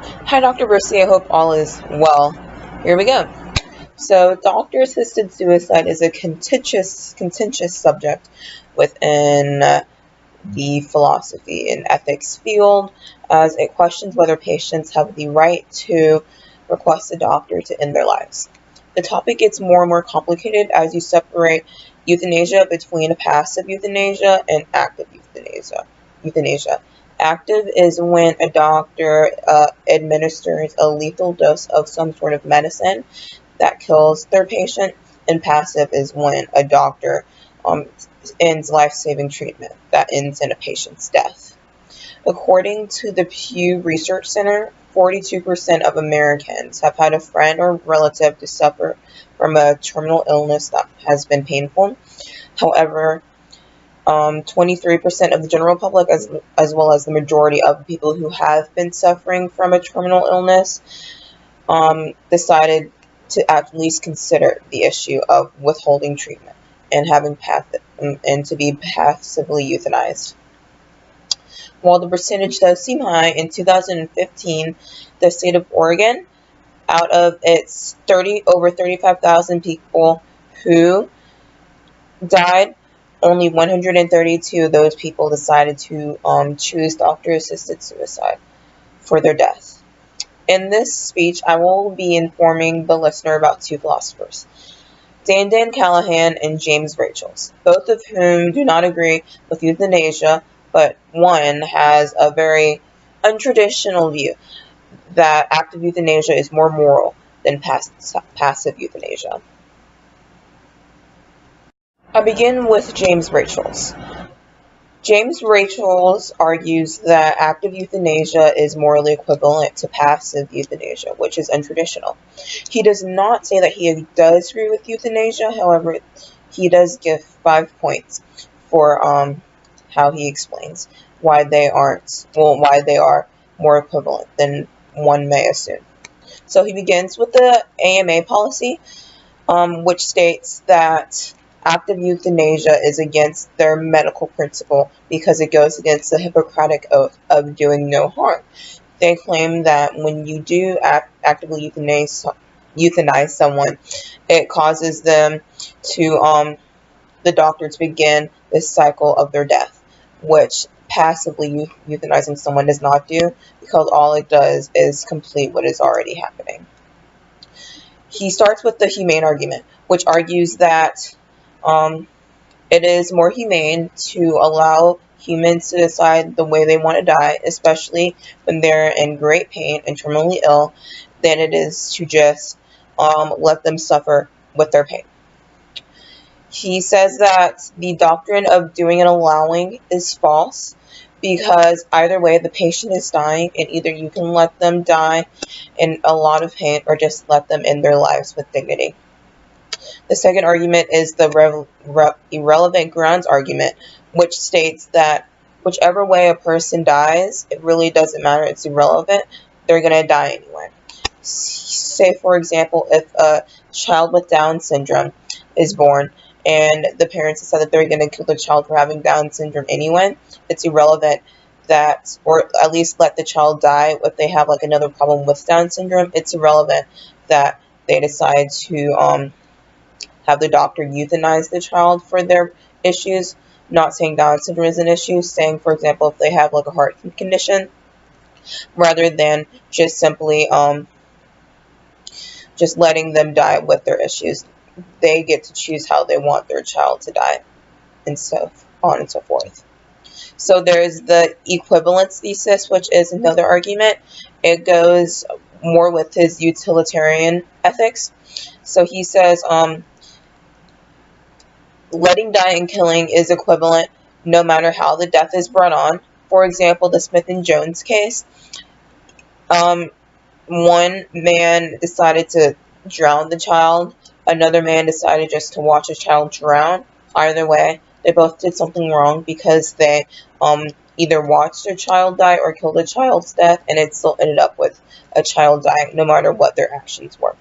Hi, Dr. Brissy. I hope all is well. Here we go. So, doctor-assisted suicide is a contentious subject within the philosophy and ethics field, as it questions whether patients have the right to request a doctor to end their lives. The topic gets more and more complicated as you separate euthanasia between passive euthanasia and active euthanasia. Active is when a doctor administers a lethal dose of some sort of medicine that kills their patient, and passive is when a doctor ends life-saving treatment that ends in a patient's death. According to the Pew Research Center, 42% of Americans have had a friend or relative to suffer from a terminal illness that has been painful. However, 23% of the general public, as well as the majority of people who have been suffering from a terminal illness, decided to at least consider the issue of withholding treatment and and to be passively euthanized. While the percentage does seem high, in 2015, the state of Oregon, out of its over 35,000 people who died, only 132 of those people decided to choose doctor-assisted suicide for their death. In this speech, I will be informing the listener about two philosophers, Dan Dan Callahan and James Rachels, both of whom do not agree with euthanasia, but one has a very untraditional view that active euthanasia is more moral than passive euthanasia. I begin with James Rachels. James Rachels argues that active euthanasia is morally equivalent to passive euthanasia, which is untraditional. He does not say that he does agree with euthanasia, however, he does give 5 points for how he explains why they are more equivalent than one may assume. So he begins with the AMA policy, which states that active euthanasia is against their medical principle because it goes against the Hippocratic oath of doing no harm. They claim that when you do actively euthanize someone, it causes them to the doctor to begin this cycle of their death, which passively euthanizing someone does not do, because all it does is complete what is already happening. He starts with the humane argument, which argues that it is more humane to allow humans to decide the way they want to die, especially when they're in great pain and terminally ill, than it is to just let them suffer with their pain. He says that the doctrine of doing and allowing is false, because either way the patient is dying, and either you can let them die in a lot of pain or just let them end their lives with dignity. The second argument is the irrelevant grounds argument, which states that whichever way a person dies, it really doesn't matter, it's irrelevant, they're going to die anyway. Say, for example, if a child with Down syndrome is born and the parents decide that they're going to kill the child for having Down syndrome anyway, it's irrelevant that, or at least let the child die if they have like another problem with Down syndrome. It's irrelevant that they decide to have the doctor euthanize the child for their issues. Not saying Down syndrome is an issue, saying, for example, if they have like a heart condition, rather than just simply just letting them die with their issues. They get to choose how they want their child to die, and so on and so forth. So there's the equivalence thesis, which is another argument. It goes more with his utilitarian ethics. So he says, letting die and killing is equivalent no matter how the death is brought on. For example, the Smith and Jones case. One man decided to drown the child. Another man decided just to watch a child drown. Either way, they both did something wrong because they either watched a child die or killed a child's death, and it still ended up with a child dying no matter what their actions were.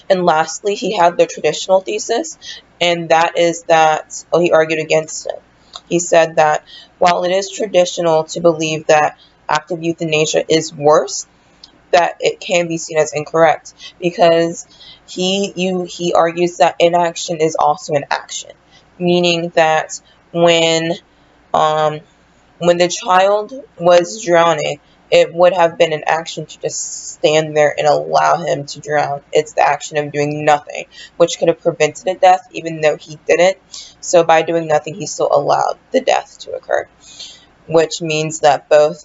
And lastly, he had the traditional thesis, and that is that, he argued against it. He said that while it is traditional to believe that active euthanasia is worse, that it can be seen as incorrect, because he argues that inaction is also an action, meaning that when the child was drowning, it would have been an action to just stand there and allow him to drown. It's the action of doing nothing, which could have prevented a death even though he didn't. So by doing nothing, he still allowed the death to occur, which means that both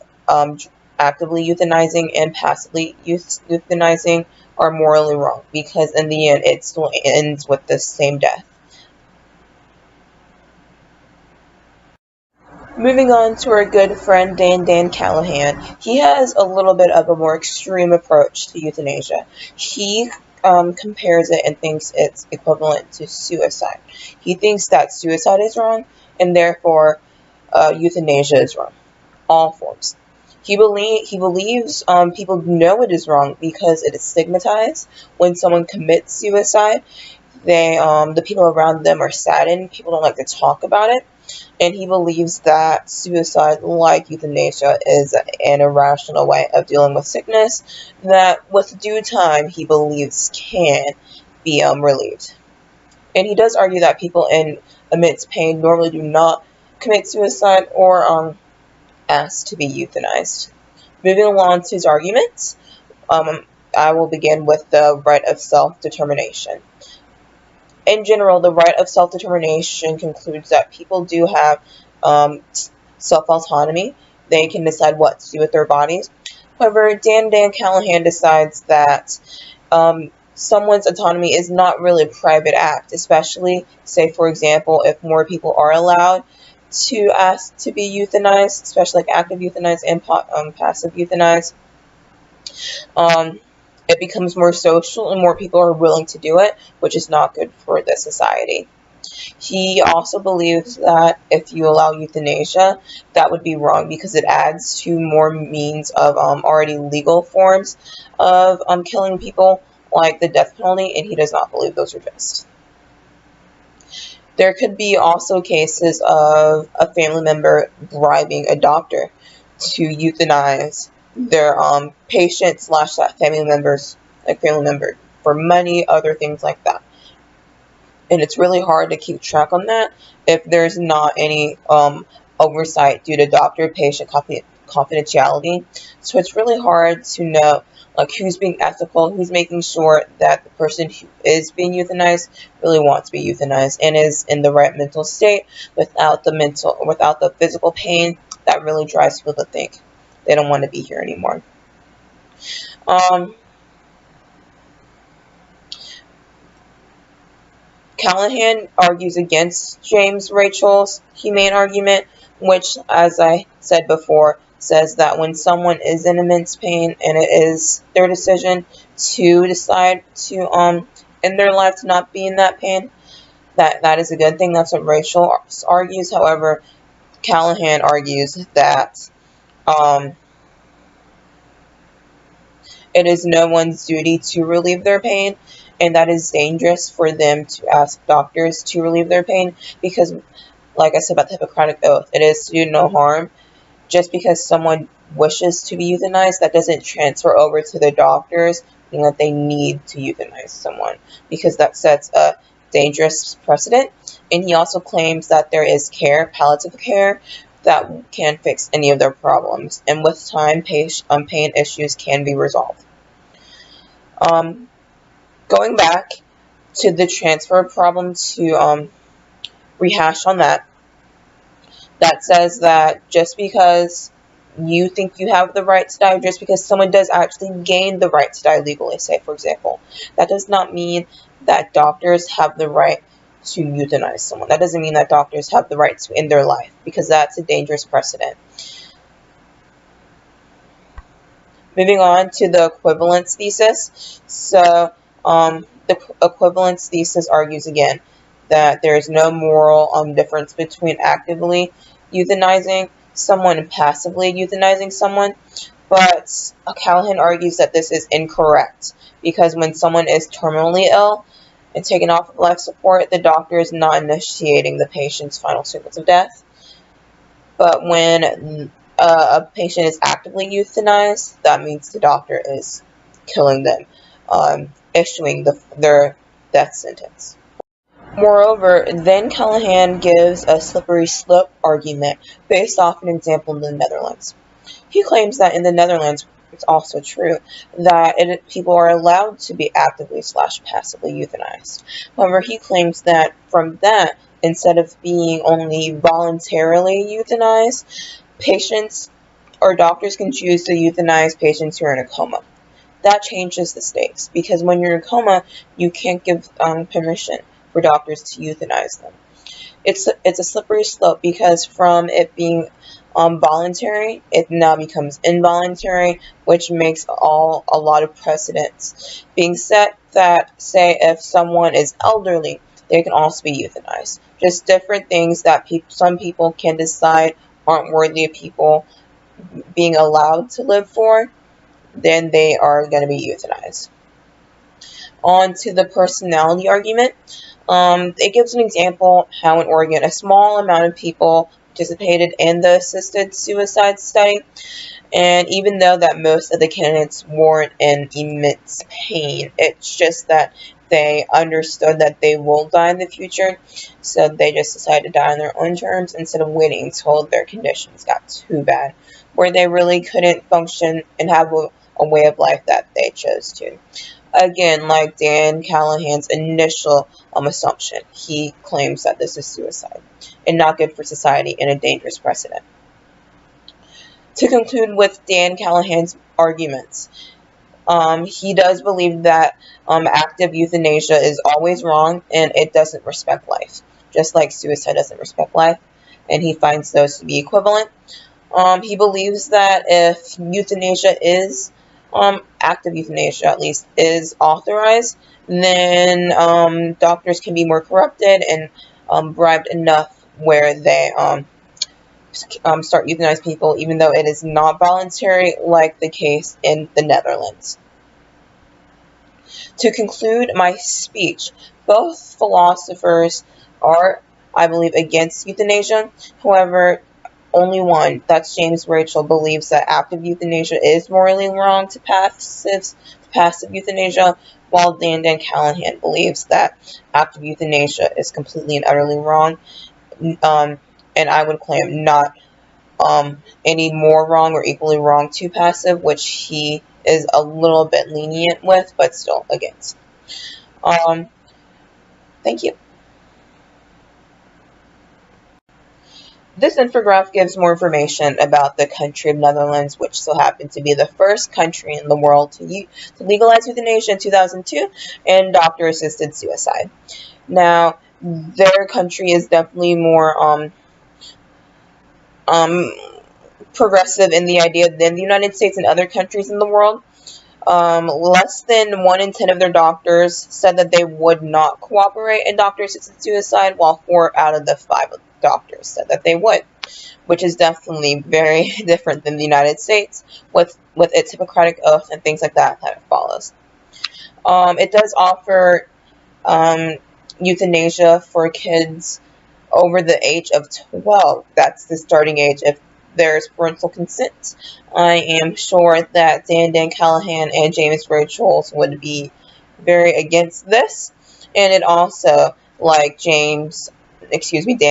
actively euthanizing and passively euthanizing are morally wrong, because in the end, it still ends with the same death. Moving on to our good friend Dan Dan Callahan, he has a little bit of a more extreme approach to euthanasia. He compares it and thinks it's equivalent to suicide. He thinks that suicide is wrong, and therefore euthanasia is wrong. All forms. He believes people know it is wrong because it is stigmatized. When someone commits suicide, the people around them are saddened. People don't like to talk about it. And he believes that suicide, like euthanasia, is an irrational way of dealing with sickness that, with due time, he believes can be relieved. And he does argue that people in immense pain normally do not commit suicide or ask to be euthanized. Moving along to his arguments, I will begin with the right of self-determination. In general, the right of self-determination concludes that people do have self-autonomy. They can decide what to do with their bodies. However, Dan Callahan decides that someone's autonomy is not really a private act, especially, say, for example, if more people are allowed to ask to be euthanized, especially like active euthanized and passive euthanized. It becomes more social and more people are willing to do it, which is not good for the society. He also believes that if you allow euthanasia, that would be wrong because it adds to more means of already legal forms of killing people, like the death penalty, and he does not believe those are just. There could be also cases of a family member bribing a doctor to euthanize their patient / that family member for money, other things like that. And it's really hard to keep track on that if there's not any oversight due to doctor-patient confidentiality. So it's really hard to know like who's being ethical, who's making sure that the person who is being euthanized really wants to be euthanized and is in the right mental state without the physical pain that really drives people to think they don't want to be here anymore. Callahan argues against James Rachel's humane argument, which, as I said before, says that when someone is in immense pain and it is their decision to decide to end their life to not be in that pain, that is a good thing. That's what Rachel argues. However, Callahan argues that it is no one's duty to relieve their pain, and that is dangerous for them to ask doctors to relieve their pain because, like I said about the Hippocratic Oath, it is to do no harm. Just because someone wishes to be euthanized, that doesn't transfer over to the doctors, meaning that they need to euthanize someone, because that sets a dangerous precedent. And he also claims that there is care, palliative care, that can fix any of their problems, and with time, pain issues can be resolved. Going back to the transfer problem to rehash on that says that just because you think you have the right to die, just because someone does actually gain the right to die legally, say for example, that does not mean that doctors have the right to euthanize someone. That doesn't mean that doctors have the right to end their life, because that's a dangerous precedent. Moving on to the equivalence thesis. So the equivalence thesis argues again that there is no moral difference between actively euthanizing someone and passively euthanizing someone, but Callahan argues that this is incorrect because when someone is terminally ill and taken off of life support, the doctor is not initiating the patient's final sequence of death. But when a patient is actively euthanized, that means the doctor is killing them, issuing their death sentence. Moreover, Dan Callahan gives a slippery slope argument based off an example in the Netherlands. He claims that in the Netherlands, it's also true, that people are allowed to be actively/passively euthanized. However, he claims that from that, instead of being only voluntarily euthanized, patients or doctors can choose to euthanize patients who are in a coma. That changes the stakes, because when you're in a coma, you can't give permission for doctors to euthanize them. It's a slippery slope, because from it being voluntary, it now becomes involuntary, which makes a lot of precedents being set that say if someone is elderly, they can also be euthanized. Just different things that some people can decide aren't worthy of people being allowed to live for, then they are going to be euthanized. On to the personality argument. It gives an example how in Oregon a small amount of people participated in the assisted suicide study, and even though that most of the candidates weren't in immense pain, it's just that they understood that they will die in the future, so they just decided to die on their own terms instead of waiting until their conditions got too bad, where they really couldn't function and have a way of life that they chose to. Again, like Dan Callahan's initial assumption, he claims that this is suicide and not good for society and a dangerous precedent. To conclude with Dan Callahan's arguments, he does believe that active euthanasia is always wrong and it doesn't respect life, just like suicide doesn't respect life, and he finds those to be equivalent. He believes that if euthanasia is active euthanasia at least is authorized, then doctors can be more corrupted and bribed enough where they start euthanizing people, even though it is not voluntary, like the case in the Netherlands. To conclude my speech, both philosophers are, I believe, against euthanasia. However, only one, that's James Rachel, believes that active euthanasia is morally wrong to passive euthanasia, while Dan Dan Callahan believes that active euthanasia is completely and utterly wrong, and I would claim not any more wrong or equally wrong to passive, which he is a little bit lenient with, but still against. Thank you. This infographic gives more information about the country of Netherlands, which so happened to be the first country in the world to legalize euthanasia in 2002 and doctor-assisted suicide. Now, their country is definitely more progressive in the idea than the United States and other countries in the world. Less than 1 in 10 of their doctors said that they would not cooperate in doctor-assisted suicide, while 4 out of the 5 doctors said that they would, which is definitely very different than the United States with its Hippocratic oath and things like that it follows. It does offer euthanasia for kids over the age of 12. That's the starting age if there's parental consent. I am sure that Dan Callahan and James Rachels would be very against this, and it also, like Dan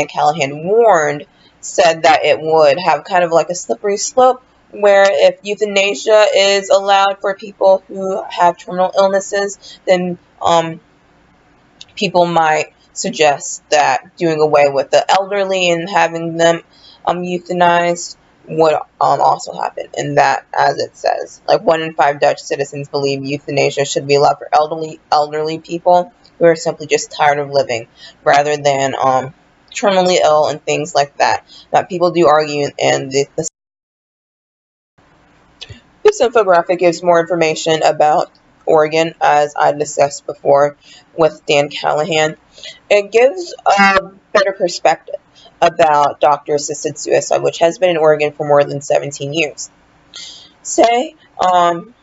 Callahan warned, said that it would have kind of like a slippery slope, where if euthanasia is allowed for people who have terminal illnesses, then people might suggest that doing away with the elderly and having them euthanized would also happen. And that, as it says, like 1 in 5 Dutch citizens believe euthanasia should be allowed for elderly people who are simply just tired of living, rather than terminally ill and things like that. That people do argue, and this infographic gives more information about Oregon, as I discussed before with Dan Callahan. It gives a better perspective about doctor-assisted suicide, which has been in Oregon for more than 17 years. Say 1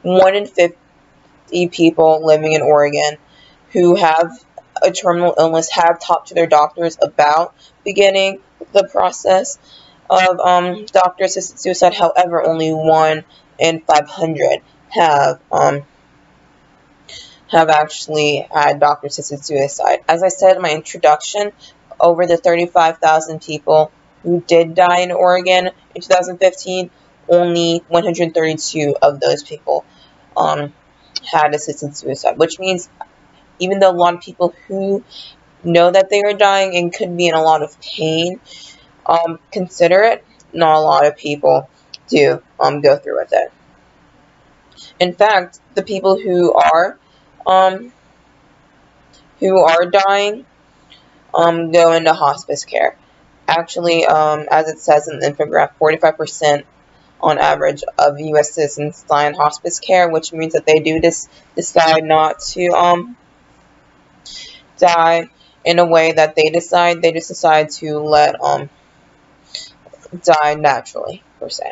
in 50 people living in Oregon who have a terminal illness have talked to their doctors about beginning the process. of doctor-assisted suicide. However, only 1 in 500 have actually had doctor-assisted suicide. As I said in my introduction, over the 35,000 people who did die in Oregon in 2015, only 132 of those people had assisted suicide, which means even though a lot of people who know that they are dying and could be in a lot of pain consider it, not a lot of people do go through with it. In fact, the people um, who are dying go into hospice care. Actually, as it says in the infographic, 45% on average of U.S. citizens die in hospice care, which means that they do decide not to die in a way that they decide. They just decide to let die naturally, per se.